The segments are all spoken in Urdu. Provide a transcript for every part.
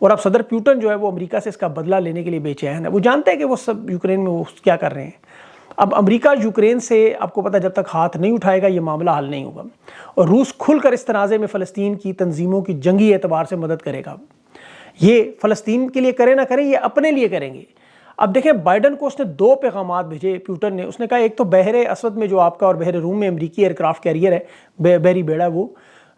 اور اب صدر پیوٹن جو ہے وہ امریکہ سے اس کا بدلہ لینے کے لیے بے چین ہے. وہ جانتے ہیں کہ وہ سب یوکرین میں وہ کیا کر رہے ہیں. اب امریکہ یوکرین سے آپ کو پتہ جب تک ہاتھ نہیں اٹھائے گا یہ معاملہ حل نہیں ہوگا. اور روس کھل کر اس تنازع میں فلسطین کی تنظیموں کی جنگی اعتبار سے مدد کرے گا. یہ فلسطین کے لیے کریں نہ کریں، یہ اپنے لیے کریں گے. اب دیکھیں بائیڈن کو اس نے 2 پیغامات بھیجے پیوٹن نے. اس نے کہا ایک تو بحر اسود میں جو آپ کا اور بحر روم میں امریکی ایئر کرافٹ کیریئر ہے بحری بیڑا، وہ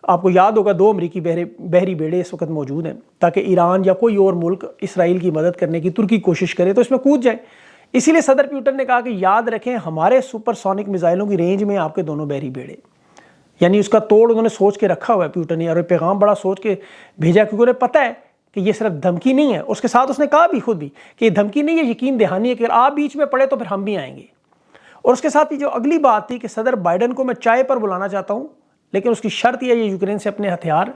آپ کو یاد ہوگا 2 امریکی بحری بیڑے اس وقت موجود ہیں تاکہ ایران یا کوئی اور ملک اسرائیل کی مدد کرنے کی ترکی کوشش کرے تو اس میں کود جائیں. اسی لیے صدر پیوٹن نے کہا کہ یاد رکھیں ہمارے سپر سونک میزائلوں کی رینج میں آپ کے دونوں بحری بیڑے. یعنی اس کا توڑ انہوں نے سوچ کے رکھا ہوا ہے پیوٹن نے، اور یہ پیغام بڑا سوچ کے بھیجا کیونکہ انہیں پتہ ہے کہ یہ صرف دھمکی نہیں ہے. اس کے ساتھ اس نے کہا بھی خود بھی کہ یہ دھمکی نہیں ہے، یقین دہانی ہے کہ اگر آپ بیچ میں پڑے تو پھر ہم بھی آئیں گے. اور اس کے ساتھ یہ جو اگلی بات تھی کہ صدر بائیڈن کو میں چائے پر بلانا چاہتا ہوں لیکن اس کی شرط یہ یوکرین سے اپنے ہتھیار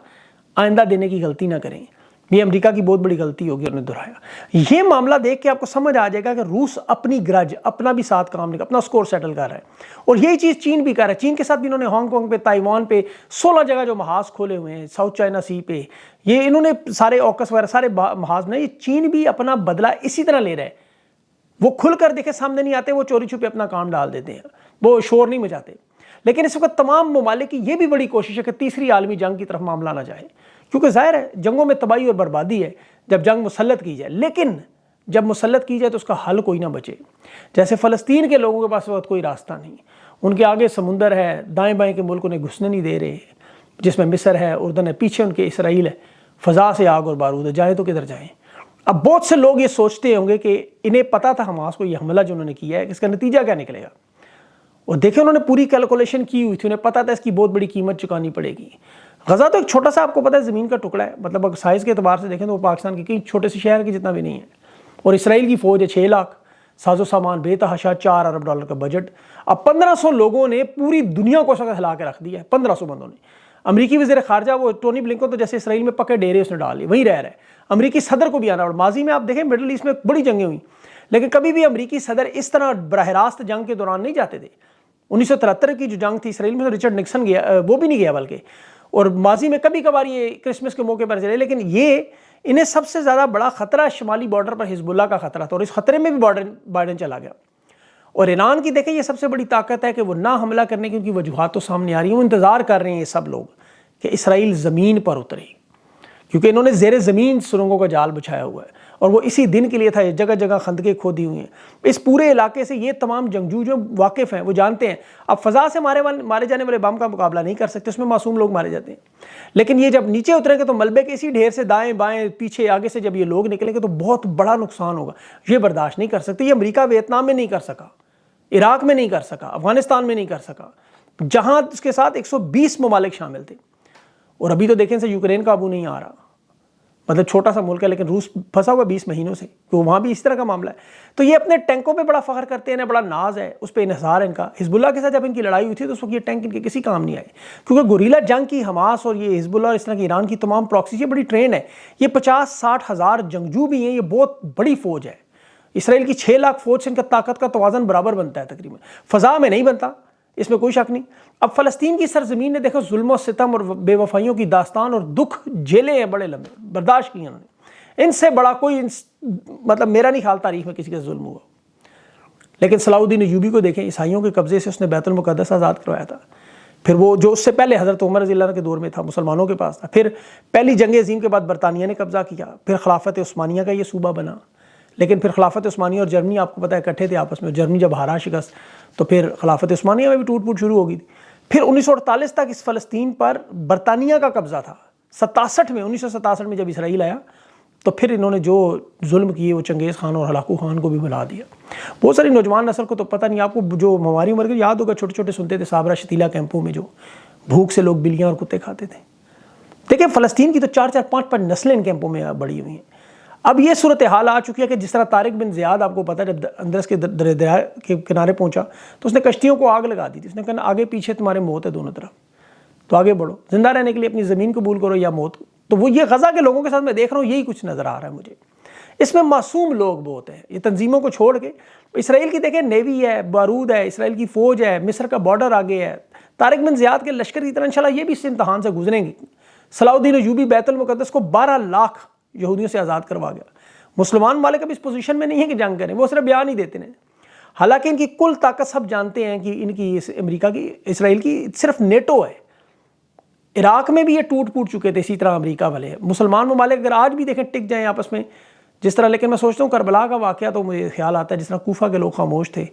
آئندہ دینے کی غلطی نہ کریں. یہ امریکہ کی بہت بڑی غلطی ہوگی. انہوں نے دہرایا. یہ معاملہ دیکھ کے آپ کو سمجھ آ جائے گا کہ روس اپنی گرج اپنا بھی ساتھ کام نہیں، اپنا سکور سیٹل کر رہا ہے. اور یہی چیز چین بھی کر رہا ہے. چین کے ساتھ بھی انہوں نے ہانگ کانگ پہ، تائیوان پہ 16 جگہ جو محاذ کھولے ہوئے ہیں، ساؤتھ چائنا سی پہ یہ انہوں نے سارے اوکس وغیرہ سارے محاذ میں. یہ چین بھی اپنا بدلہ اسی طرح لے رہا ہے. وہ کھل کر دیکھے سامنے نہیں آتے، وہ چوری چھپے اپنا کام ڈال دیتے ہیں، وہ شور نہیں مچاتے. لیکن اس وقت تمام ممالک کی یہ بھی بڑی کوشش ہے کہ تیسری عالمی جنگ کی طرف معاملہ نہ جائے، کیونکہ ظاہر ہے جنگوں میں تباہی اور بربادی ہے جب جنگ مسلط کی جائے. لیکن جب مسلط کی جائے تو اس کا حل کوئی نہ بچے. جیسے فلسطین کے لوگوں کے پاس وقت کوئی راستہ نہیں، ان کے آگے سمندر ہے، دائیں بائیں کے ملک انہیں گھسنے نہیں دے رہے، جس میں مصر ہے، اردن ہے، پیچھے ان کے اسرائیل ہے، فضا سے آگ اور بارود ہے، جائیں تو کدھر جائیں. اب بہت سے لوگ یہ سوچتے ہوں گے کہ انہیں پتا تھا حماس کو یہ حملہ جو انہوں نے کیا ہے کہ اس کا نتیجہ کیا نکلے گا. اور دیکھیں انہوں نے پوری کیلکولیشن کی ہوئی تھی، انہیں پتا تھا اس کی بہت بڑی قیمت چکانی پڑے گی. غزہ تو ایک چھوٹا سا آپ کو پتا ہے زمین کا ٹکڑا ہے، مطلب اگر سائز کے اعتبار سے دیکھیں تو وہ پاکستان کے کئی چھوٹے سے شہر کی جتنا بھی نہیں ہے. اور اسرائیل کی فوج ہے 6 لاکھ، ساز و سامان بے تحاشا، $4 ارب کا بجٹ. اب 1500 لوگوں نے پوری دنیا کو اس وقت ہلا کے رکھ دیا ہے. 1500 بندوں نے. امریکی وزیر خارجہ وہ ٹونی بلنکن تو جیسے اسرائیل میں پکے ڈیرے اس نے ڈال لیے، وہیں رہ رہا ہے. امریکی صدر کو بھی آنا. اور ماضی میں آپ دیکھیں مڈل ایسٹ میں بڑی جنگیں ہوئیں لیکن کبھی بھی امریکی صدر اس طرح براہ راست جنگ کے دوران نہیں جاتے تھے. 1973 کی جو جنگ تھی اسرائیل میں تو رچرڈ نکسن گیا، وہ بھی نہیں گیا بلکہ. اور ماضی میں کبھی کبھار یہ کرسمس کے موقع پر چلے. لیکن یہ انہیں سب سے زیادہ بڑا خطرہ شمالی بارڈر پر حزب اللہ کا خطرہ تھا، اور اس خطرے میں بھی بائیڈن چلا گیا. اور ایران کی دیکھیں یہ سب سے بڑی طاقت ہے کہ وہ نہ حملہ کرنے کی ان کی وجوہات تو سامنے آ رہی ہیں. وہ انتظار کر رہے ہیں یہ سب لوگ کہ اسرائیل زمین پر اترے، کیونکہ انہوں نے زیر زمین سرنگوں کا جال بچھایا ہوا ہے اور وہ اسی دن کے لیے تھا. جگہ جگہ خندقیں کھودی ہوئی ہیں. اس پورے علاقے سے یہ تمام جنگجو جو واقف ہیں وہ جانتے ہیں اب فضا سے مارے جانے والے بم کا مقابلہ نہیں کر سکتے، اس میں معصوم لوگ مارے جاتے ہیں. لیکن یہ جب نیچے اتریں گے تو ملبے کے اسی ڈھیر سے دائیں بائیں پیچھے آگے سے جب یہ لوگ نکلیں گے تو بہت بڑا نقصان ہوگا. یہ برداشت نہیں کر سکتے. یہ امریکہ ویتنام میں نہیں کر سکا، عراق میں نہیں کر سکا، افغانستان میں نہیں کر سکا، جہاں اس کے ساتھ 120 ممالک شامل تھے. اور ابھی تو دیکھیں سے یوکرین قابو نہیں آ رہا، مطلب چھوٹا سا ملک ہے لیکن روس پھنسا ہوا 20 مہینوں سے، تو وہاں بھی اس طرح کا معاملہ ہے. تو یہ اپنے ٹینکوں پہ بڑا فخر کرتے ہیں، بڑا ناز ہے، اس پہ انحصار ہے ان کا. حزب اللہ کے ساتھ جب ان کی لڑائی ہوئی تھی تو اس وقت یہ ٹینک ان کے کسی کام نہیں آئے، کیونکہ گوریلا جنگ کی حماس اور یہ حزب اللہ اور اس طرح کی ایران کی تمام پراکسی یہ بڑی ٹرین ہے. یہ 50-60 ہزار جنگجو بھی ہیں، یہ بہت بڑی فوج ہے. اسرائیل کی 6 لاکھ فوج سے ان کا طاقت کا توازن برابر بنتا ہے تقریباً. فضا میں نہیں بنتا، اس میں کوئی شک نہیں. اب فلسطین کی سرزمین نے دیکھو ظلم و ستم اور بے وفائیوں کی داستان اور دکھ جھیلے ہیں بڑے لمبے، برداشت کیے انہوں نے. ان سے بڑا کوئی مطلب میرا نہیں خیال تاریخ میں کسی کا ظلم ہوا. لیکن صلاح الدین ایوبی کو دیکھیں، عیسائیوں کے قبضے سے اس نے بیت المقدس آزاد کروایا تھا. پھر وہ جو اس سے پہلے حضرت عمر رضی اللہ عنہ کے دور میں تھا، مسلمانوں کے پاس تھا. پھر پہلی جنگ عظیم کے بعد برطانیہ نے قبضہ کیا، پھر خلافت عثمانیہ کا یہ صوبہ بنا. لیکن پھر خلافت عثمانیہ اور جرمنی آپ کو پتہ ہے اکٹھے تھے آپس میں. جرمنی جب ہارا شکست تو پھر خلافت عثمانیہ میں بھی ٹوٹ پھوٹ شروع ہو گئی تھی. پھر 1948 تک اس فلسطین پر برطانیہ کا قبضہ تھا. 1967 میں جب اسرائیل آیا تو پھر انہوں نے جو ظلم کیے وہ چنگیز خان اور ہلاکو خان کو بھی بلا دیا. بہت ساری نوجوان نسل کو تو پتہ نہیں، آپ کو جو ہماری عمر کے یاد ہوگا چھوٹے چھوٹے سنتے تھے صابرہ شتیلا کیمپوں میں جو بھوک سے لوگ بلیاں اور کتے کھاتے تھے. دیکھیں فلسطین کی تو 4-5 نسلیں ان کیمپوں میں بڑی ہوئی ہیں. اب یہ صورتحال آ چکی ہے کہ جس طرح طارق بن زیاد آپ کو پتہ ہے جب اندرس کے دریا کے کنارے پہنچا تو اس نے کشتیوں کو آگ لگا دی تھی. اس نے کہا آگے پیچھے تمہارے موت ہے دونوں طرف، تو آگے بڑھو، زندہ رہنے کے لیے اپنی زمین قبول کرو یا موت. تو وہ یہ غزہ کے لوگوں کے ساتھ میں دیکھ رہا ہوں یہی کچھ نظر آ رہا ہے مجھے. اس میں معصوم لوگ بہت ہیں. یہ تنظیموں کو چھوڑ کے اسرائیل کی دیکھیں نیوی ہے، بارود ہے، اسرائیل کی فوج ہے، مصر کا بارڈر آگے ہے. طارق بن زیاد کے لشکر کی طرح انشاءاللہ یہ بھی اس امتحان سے گزریں گے. صلاح الدین ایوبی بیت المقدس کو 12 لاکھ یہودیوں سے آزاد کروا گیا. مسلمان ممالک اب اس پوزیشن میں نہیں ہے کہ جنگ کریں, وہ صرف بیان ہی دیتے ہیں. حالانکہ ان کی کل طاقت سب جانتے ہیں کہ ان کی امریکہ کی, اسرائیل کی صرف نیٹو ہے. عراق میں بھی یہ ٹوٹ پوٹ چکے تھے اسی طرح امریکہ والے. مسلمان ممالک اگر آج بھی دیکھیں ٹک جائیں آپس میں جس طرح, لیکن میں سوچتا ہوں کربلا کا واقعہ تو مجھے خیال آتا ہے جس طرح کوفہ کے لوگ خاموش تھے.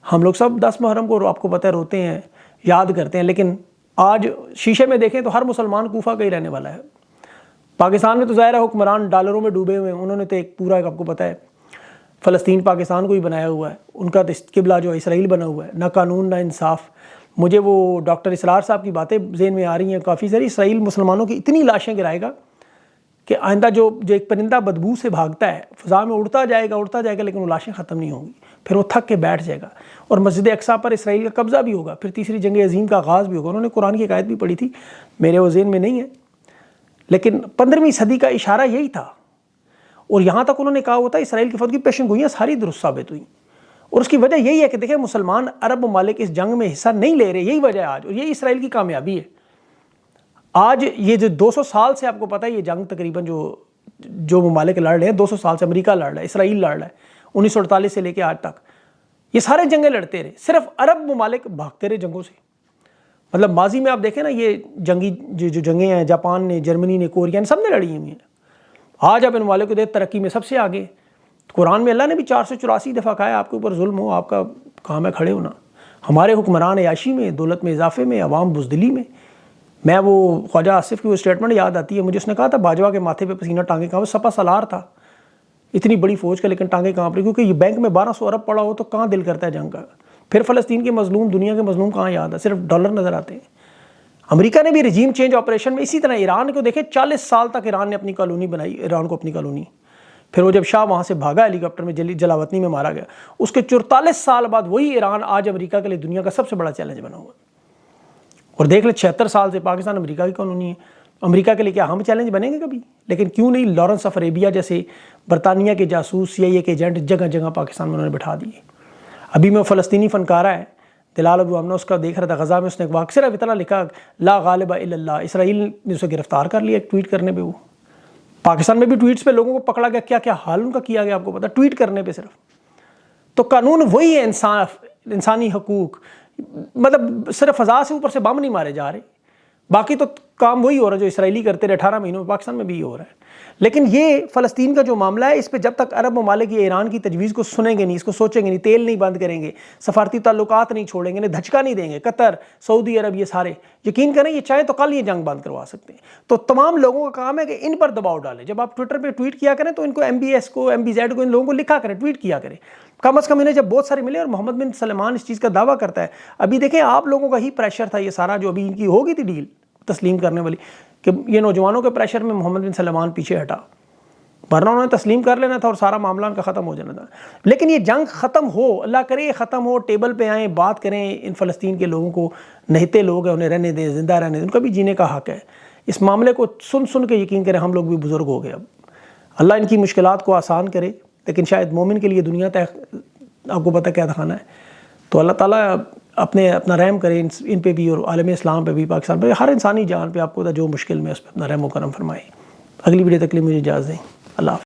ہم لوگ سب 10 محرم کو آپ کو پتہ ہے روتے ہیں, یاد کرتے ہیں, لیکن آج شیشے میں دیکھیں تو ہر مسلمان کوفہ کا ہی رہنے والا ہے. پاکستان میں تو ظاہر ہے حکمران ڈالروں میں ڈوبے ہوئے ہیں, انہوں نے تو ایک پورا آپ کو پتہ ہے فلسطین پاکستان کو ہی بنایا ہوا ہے. ان کا قبلہ جو اسرائیل بنا ہوا ہے, نہ قانون نہ انصاف. مجھے وہ ڈاکٹر اسرار صاحب کی باتیں ذہن میں آ رہی ہیں کافی ساری. اسرائیل مسلمانوں کی اتنی لاشیں گرائے گا کہ آئندہ جو ایک پرندہ بدبو سے بھاگتا ہے فضا میں اڑتا جائے گا لیکن وہ لاشیں ختم نہیں ہوں گی. پھر وہ تھک کے بیٹھ جائے گا اور مسجد اقصیٰ پر اسرائیل کا قبضہ بھی ہوگا. پھر تیسری جنگ عظیم کا آغاز بھی ہوگا. انہوں نے قرآن کی ایک آیت بھی پڑھی تھی, میرے وہ ذہن میں نہیں ہے, لیکن 15ویں صدی کا اشارہ یہی تھا. اور یہاں تک انہوں نے کہا ہوا تھا اسرائیل کی فتح کی پیشن گوئیاں ساری درست ثابت ہوئیں. اور اس کی وجہ یہی ہے کہ دیکھیں مسلمان عرب ممالک اس جنگ میں حصہ نہیں لے رہے, یہی وجہ ہے آج, اور یہی اسرائیل کی کامیابی ہے. آج یہ جو 200 سال سے آپ کو پتہ ہے یہ جنگ تقریباً جو ممالک لڑ رہے ہیں 200 سال سے, امریکہ لڑ رہا ہے, اسرائیل لڑ رہا ہے 1948 سے لے کے آج تک, یہ سارے جنگیں لڑتے رہے. صرف عرب ممالک بھاگتے رہے جنگوں سے. مطلب ماضی میں آپ دیکھیں نا یہ جنگی جو جنگیں ہیں جاپان نے, جرمنی نے, کوریا نے, سب نے لڑی ہوئی ہیں. آج آپ ان ممالک کو دیکھ ترقی میں سب سے آگے. قرآن میں اللہ نے بھی 484 دفعہ کہا ہے آپ کے اوپر ظلم ہو, آپ کا کام ہے کھڑے ہونا. ہمارے حکمران عیاشی میں, دولت میں اضافے میں, عوام بزدلی میں. میں وہ خواجہ آصف کی وہ اسٹیٹمنٹ یاد آتی ہے مجھے, اس نے کہا تھا باجوہ کے ماتھے پہ پسینہ ٹانگیں کہاں, سپا سالار تھا اتنی بڑی فوج کا لیکن ٹانگیں کہاں پر, کیونکہ یہ بینک میں 1200 ارب پڑا ہو تو کہاں دل کرتا ہے جنگ کا. پھر فلسطین کے مظلوم, دنیا کے مظلوم کہاں یاد ہے, صرف ڈالر نظر آتے ہیں. امریکہ نے بھی رجیم چینج آپریشن میں اسی طرح ایران کو دیکھیں 40 سال تک ایران نے اپنی کالونی بنائی, ایران کو اپنی کالونی. پھر وہ جب شاہ وہاں سے بھاگا ہیلی کاپٹر میں, جلاوطنی میں مارا گیا, اس کے 44 سال بعد وہی ایران آج امریکہ کے لیے دنیا کا سب سے بڑا چیلنج بنا ہوا. اور دیکھ لیں 76 سال سے پاکستان امریکہ کی کالونی ہے. امریکہ کے لیے کیا ہم چیلنج بنیں گے کبھی؟ لیکن کیوں نہیں, لارنس آف عربیہ جیسے برطانیہ کے جاسوس, CIA کے ایجنٹ جگہ جگہ پاکستان میں انہوں نے بٹھا دیے. ابھی میں فلسطینی فنکارہ ہے دلال ابو امنہ, اس کا دیکھ رہا تھا غزہ میں, اس نے ایک واقعہ صرف اتنا لکھا لا غالب الا اللہ. اسرائیل نے اسے گرفتار کر لیا ایک ٹویٹ کرنے پہ. وہ پاکستان میں بھی ٹویٹس پہ لوگوں کو پکڑا گیا, کیا کیا حال ان کا کیا گیا آپ کو پتا, ٹویٹ کرنے پہ صرف. تو قانون وہی ہے, انسانی حقوق, مطلب صرف فضا سے اوپر سے بم نہیں مارے جا رہے, باقی تو کام وہی ہو رہا ہے جو اسرائیلی کرتے رہے 18 مہینوں میں, پاکستان میں بھی یہ ہو رہا ہے. لیکن یہ فلسطین کا جو معاملہ ہے اس پہ جب تک عرب ممالک یہ ایران کی تجویز کو سنیں گے نہیں, اس کو سوچیں گے نہیں, تیل نہیں بند کریں گے, سفارتی تعلقات نہیں چھوڑیں گے, انہیں دھچکا نہیں دیں گے, قطر, سعودی عرب, یہ سارے یقین کریں یہ چاہیں تو کل یہ جنگ بند کروا سکتے ہیں. تو تمام لوگوں کا کام ہے کہ ان پر دباؤ ڈالیں. جب آپ ٹویٹر پہ ٹویٹ کیا کریں تو ان کو MBS کو, MBZ کو, ان لوگوں کو لکھا کریں, ٹویٹ کیا کریں. کم از کم انہیں جب بہت سارے ملے, اور محمد بن سلمان اس چیز کا دعویٰ کرتا ہے. ابھی دیکھیں آپ لوگوں کا ہی پریشر تھا یہ سارا, جو ابھی ان کی ہو گئی تھی ڈیل تسلیم کرنے والی, کہ یہ نوجوانوں کے پریشر میں محمد بن سلمان پیچھے ہٹا, ورنہ انہوں نے تسلیم کر لینا تھا اور سارا معاملہ ان کا ختم ہو جانا تھا. لیکن یہ جنگ ختم ہو, اللہ کرے یہ ختم ہو, ٹیبل پہ آئیں, بات کریں. ان فلسطین کے لوگوں کو, نہتے لوگ ہیں, انہیں رہنے دیں, زندہ رہنے دیں, ان کا بھی جینے کا حق ہے. اس معاملے کو سن کے یقین کریں ہم لوگ بھی بزرگ ہو گئے. اب اللہ ان کی مشکلات کو آسان کرے, لیکن شاید مومن کے لیے دنیا تک آپ کو پتہ کیا دکھانا ہے. تو اللہ تعالیٰ اپنا رحم کرے ان پہ بھی, اور عالم اسلام پہ بھی, پاکستان پہ, ہر انسانی جان پہ آپ کو جو مشکل میں اس پہ اپنا رحم و کرم فرمائے. اگلی ویڈیو تک کے لیے مجھے اجازت دیں. اللہ حافظ.